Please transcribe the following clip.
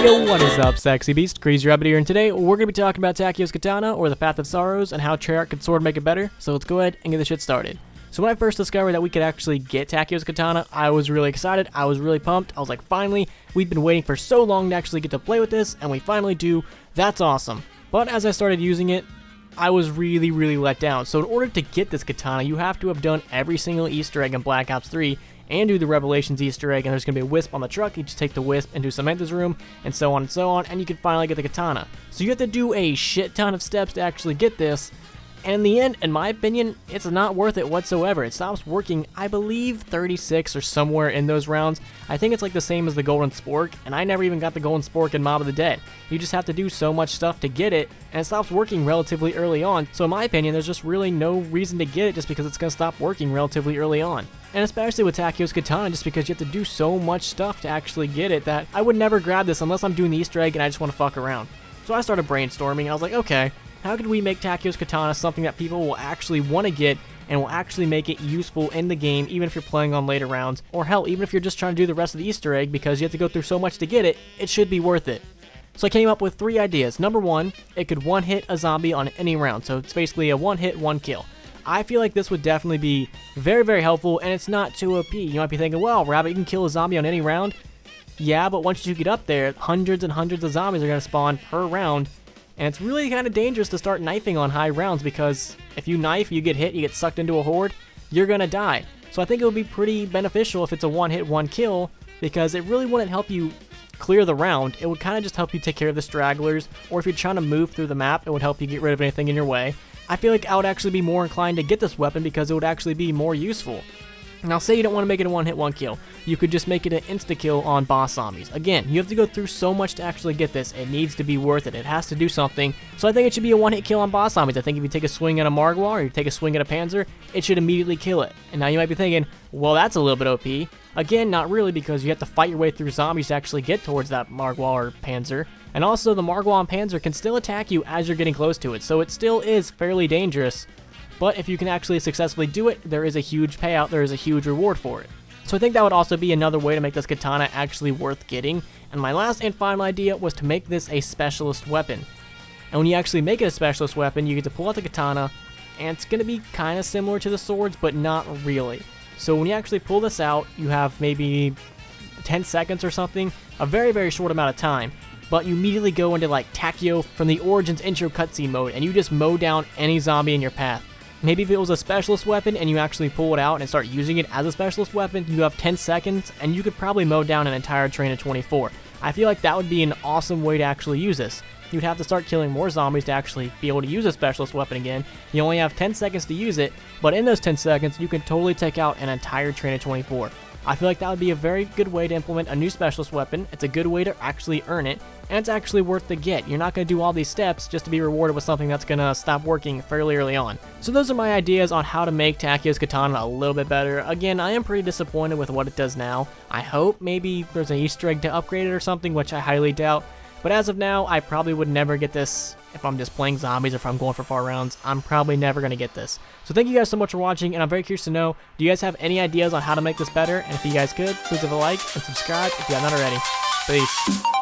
Yo, what is up, sexy beast? Crazy Rabbit here, and today we're going to be talking about TAKEOS Katana, or the Path of Sorrows, and how Treyarch could sort of make it better. So let's go ahead and get this shit started. So when I first discovered that we could actually get TAKEOS Katana, I was really excited, I was really pumped. I was like, finally, we've been waiting for so long to actually get to play with this, and we finally do. That's awesome. But as I started using it, I was really let down. So in order to get this katana, you have to have done every single Easter egg in Black Ops 3 and do the Revelations Easter egg, and there's going to be a wisp on the truck. You just take the wisp into Samantha's room, and so on, and you can finally get the katana. So you have to do a shit ton of steps to actually get this, and in the end, in my opinion, it's not worth it whatsoever. It stops working, I believe, 36 or somewhere in those rounds. I think it's like the same as the Golden Spork, and I never even got the Golden Spork in Mob of the Dead. You just have to do so much stuff to get it, and it stops working relatively early on. So in my opinion, there's just really no reason to get it just because it's going to stop working relatively early on. And especially with TAKEOS Katana, just because you have to do so much stuff to actually get it, that I would never grab this unless I'm doing the Easter egg and I just want to fuck around. So I started brainstorming, and I was like, okay, how could we make TAKEOS Katana something that people will actually want to get and will actually make it useful in the game, even if you're playing on later rounds, or hell, even if you're just trying to do the rest of the Easter egg because you have to go through so much to get it, it should be worth it. So I came up with 3 ideas. Number 1, it could one-hit a zombie on any round, so it's basically a one-hit, one-kill. I feel like this would definitely be very helpful, and it's not too OP. You might be thinking, well, Rabbit, you can kill a zombie on any round. Yeah, but once you get up there, hundreds and hundreds of zombies are going to spawn per round, and it's really kind of dangerous to start knifing on high rounds, because if you knife, you get hit, you get sucked into a horde, you're going to die. So I think it would be pretty beneficial if it's a one-hit, one-kill, because it really wouldn't help you clear the round. It would kind of just help you take care of the stragglers, or if you're trying to move through the map, it would help you get rid of anything in your way. I feel like I would actually be more inclined to get this weapon because it would actually be more useful. Now, say you don't want to make it a one-hit, one-kill. You could just make it an insta-kill on boss zombies. Again, you have to go through so much to actually get this. It needs to be worth it. It has to do something. So I think it should be a one-hit kill on boss zombies. I think if you take a swing at a Margwa or you take a swing at a Panzer, it should immediately kill it. And now you might be thinking, well, that's a little bit OP. Again, not really, because you have to fight your way through zombies to actually get towards that Margwa or Panzer. And also, the Margwa and Panzer can still attack you as you're getting close to it, so it still is fairly dangerous. But if you can actually successfully do it, there is a huge payout, there is a huge reward for it. So I think that would also be another way to make this katana actually worth getting. And my last and final idea was to make this a specialist weapon. And when you actually make it a specialist weapon, you get to pull out the katana, and it's going to be kind of similar to the swords, but not really. So when you actually pull this out, you have maybe 10 seconds or something, a very short amount of time. But you immediately go into like Takeo from the Origins intro cutscene mode, and you just mow down any zombie in your path. Maybe if it was a specialist weapon and you actually pull it out and start using it as a specialist weapon, you have 10 seconds and you could probably mow down an entire train of 24. I feel like that would be an awesome way to actually use this. You'd have to start killing more zombies to actually be able to use a specialist weapon again. You only have 10 seconds to use it, but in those 10 seconds, you can totally take out an entire train of 24. I feel like that would be a very good way to implement a new specialist weapon. It's a good way to actually earn it, and it's actually worth the get. You're not going to do all these steps just to be rewarded with something that's going to stop working fairly early on. So those are my ideas on how to make TAKEOS Katana a little bit better. Again, I am pretty disappointed with what it does now. I hope maybe there's an Easter egg to upgrade it or something, which I highly doubt. But as of now, I probably would never get this if I'm just playing zombies or if I'm going for far rounds. I'm probably never going to get this. So thank you guys so much for watching, and I'm very curious to know, do you guys have any ideas on how to make this better? And if you guys could, please leave a like and subscribe if you have not already. Peace.